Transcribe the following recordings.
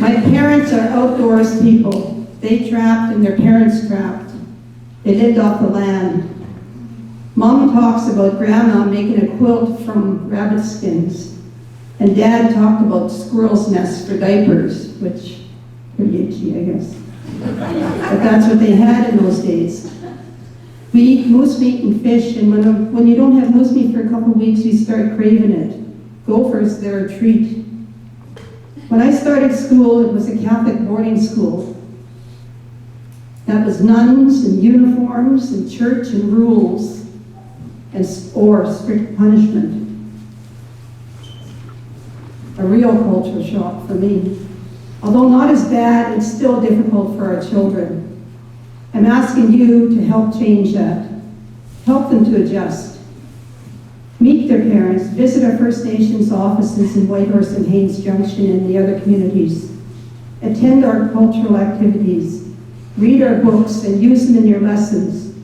My parents are outdoors people. They trapped and their parents trapped. They lived off the land. Mom talks about Grandma making a quilt from rabbit skins. And Dad talked about squirrel's nests for diapers, which pretty itchy, I guess. But that's what they had in those days. We eat moose meat and fish, and when you don't have moose meat for a couple of weeks, you start craving it. Gophers, they're a treat. When I started school, it was a Catholic boarding school. That was nuns and uniforms and church and rules or strict punishment. A real culture shock for me. Although not as bad, it's still difficult for our children. I'm asking you to help change that. Help them to adjust. Meet their parents, visit our First Nations offices in Whitehorse and Haines Junction and the other communities. Attend our cultural activities. Read our books and use them in your lessons.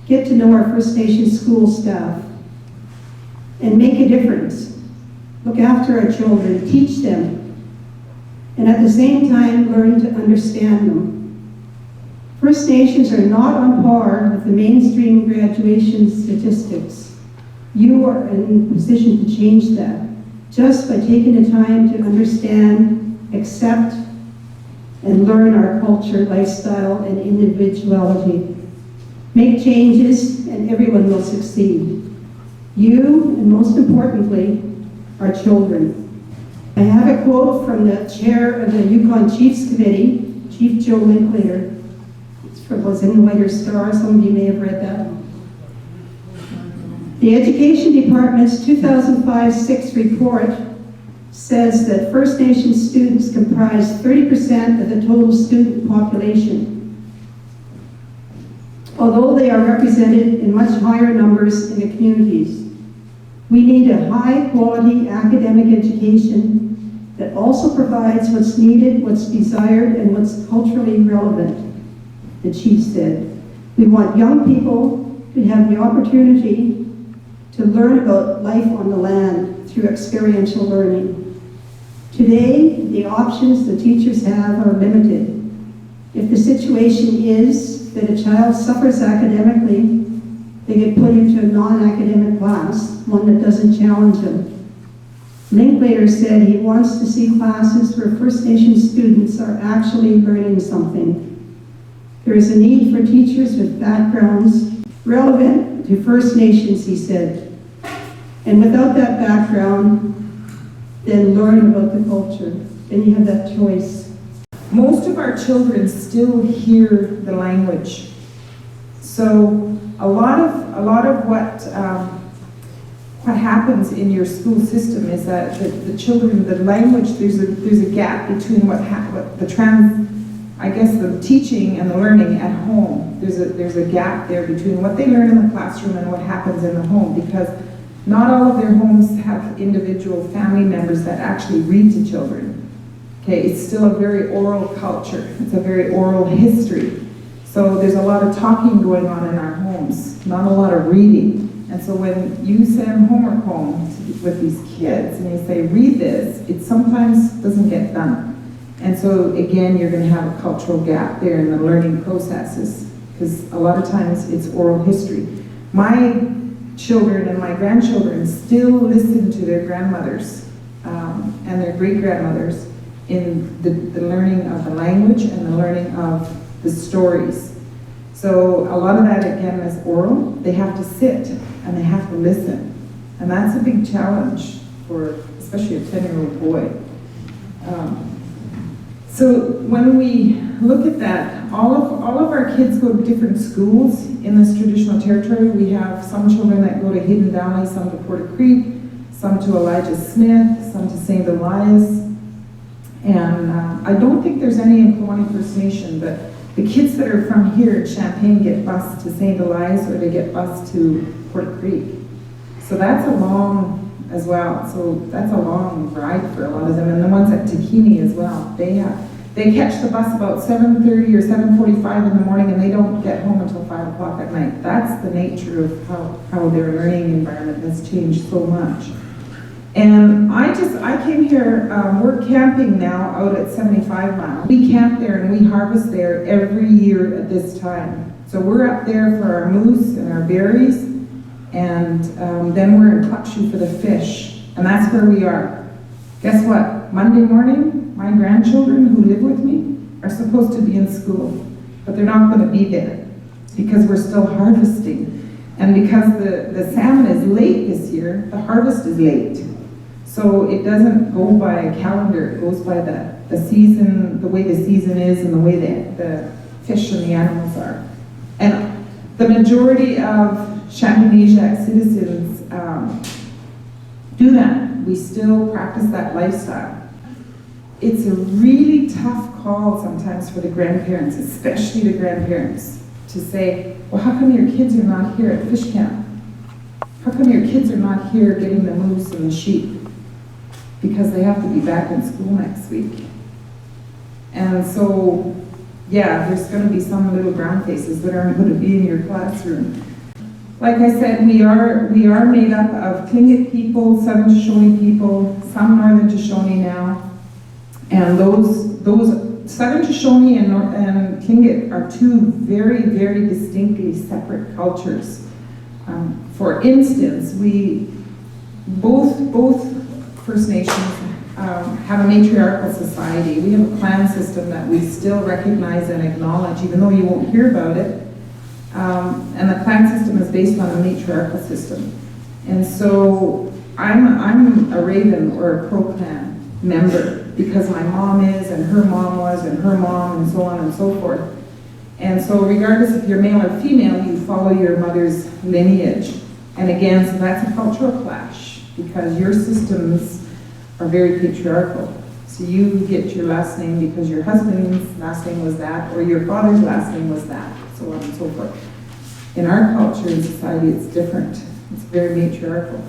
Get to know our First Nations school staff. And make a difference. Look after our children, teach them. And at the same time, learn to understand them. First Nations are not on par with the mainstream graduation statistics. You are in a position to change that just by taking the time to understand, accept, and learn our culture, lifestyle, and individuality. Make changes and everyone will succeed. You, and most importantly, our children. I have a quote from the chair of the Yukon Chiefs Committee, Chief Joe Linklater. It was in the Whiter Star, some of you may have read that. The Education Department's 2005-06 report says that First Nations students comprise 30% of the total student population. Although they are represented in much higher numbers in the communities, we need a high-quality academic education that also provides what's needed, what's desired, and what's culturally relevant, the chief said. We want young people to have the opportunity to learn about life on the land through experiential learning. Today, the options the teachers have are limited. If the situation is that a child suffers academically, they get put into a non-academic class, one that doesn't challenge them. Linklater said he wants to see classes where First Nations students are actually learning something. There is a need for teachers with backgrounds relevant to First Nations, he said. And without that background, then learn about the culture. Then you have that choice. Most of our children still hear the language. So a lot of what happens in your school system is that the children, the language, there's a gap between the teaching and the learning at home. There's a gap there between what they learn in the classroom and what happens in the home, because not all of their homes have individual family members that actually read to children. Okay, it's still a very oral culture. It's a very oral history. So there's a lot of talking going on in our homes, not a lot of reading. And so when you send homework home with these kids and you say, read this, it sometimes doesn't get done. And so again, you're going to have a cultural gap there in the learning processes, because a lot of times it's oral history. My children and my grandchildren still listen to their grandmothers and their great-grandmothers in the learning of the language and the learning of the stories. So a lot of that, again, is oral. They have to sit and they have to listen. And that's a big challenge for especially a 10-year-old boy. So when we look at that, all of our kids go to different schools in this traditional territory. We have some children that go to Hidden Valley, some to Porter Creek, some to Elijah Smith, some to St. Elias. And I don't think there's any in Kelowna First Nation, but the kids that are from here at Champaign get bused to St. Elias, or they get bused to Porter Creek. So that's a long as well. So that's a long ride for a lot of them. And the ones at Takini as well, they catch the bus about 7:30 or 7:45 in the morning, and they don't get home until 5 o'clock at night. That's the nature of how their learning environment has changed so much. And I came here, we're camping now out at 75 Mile. We camp there and we harvest there every year at this time. So we're up there for our moose and our berries, and then we're in Clutchie for the fish. And that's where we are. Guess what? Monday morning, my grandchildren who live with me are supposed to be in school, but they're not going to be there because we're still harvesting. And because the salmon is late this year, the harvest is late. So it doesn't go by a calendar, it goes by the season, the way the season is and the way the fish and the animals are. And the majority of Champagnesiac citizens do that. We still practice that lifestyle. It's a really tough call sometimes for the grandparents, especially the grandparents, to say, well, how come your kids are not here at fish camp? How come your kids are not here getting the moose and the sheep? Because they have to be back in school next week. And so, yeah, there's going to be some little brown faces that aren't going to be in your classroom. Like I said, we are made up of Tlingit people, Southern Shoshone people, some Northern Shoshone now. And those Southern Shoshone and Tlingit are two very, very distinctly separate cultures. For instance, we both First Nations have a matriarchal society. We have a clan system that we still recognize and acknowledge, even though you won't hear about it. And the clan system is based on a matriarchal system. And so I'm a Raven or a Crow clan member because my mom is, and her mom was, and her mom, and so on and so forth. And so regardless if you're male or female, you follow your mother's lineage. And again, so that's a cultural clash, because your systems are very patriarchal. So you get your last name because your husband's last name was that, or your father's last name was that, so on and so forth. In our culture and society, it's different. It's very matriarchal.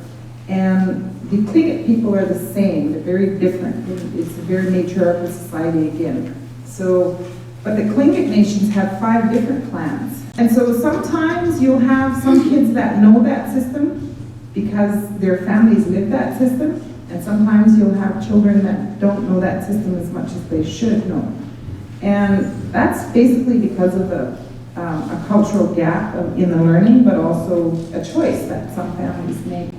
And the Tlingit people are the same. They're very different. It's a very matriarchal society again. So, but the Tlingit nations have 5 different clans. And so sometimes you'll have some kids that know that system because their families live that system, and sometimes you'll have children that don't know that system as much as they should know. And that's basically because of a cultural gap in the learning, but also a choice that some families make.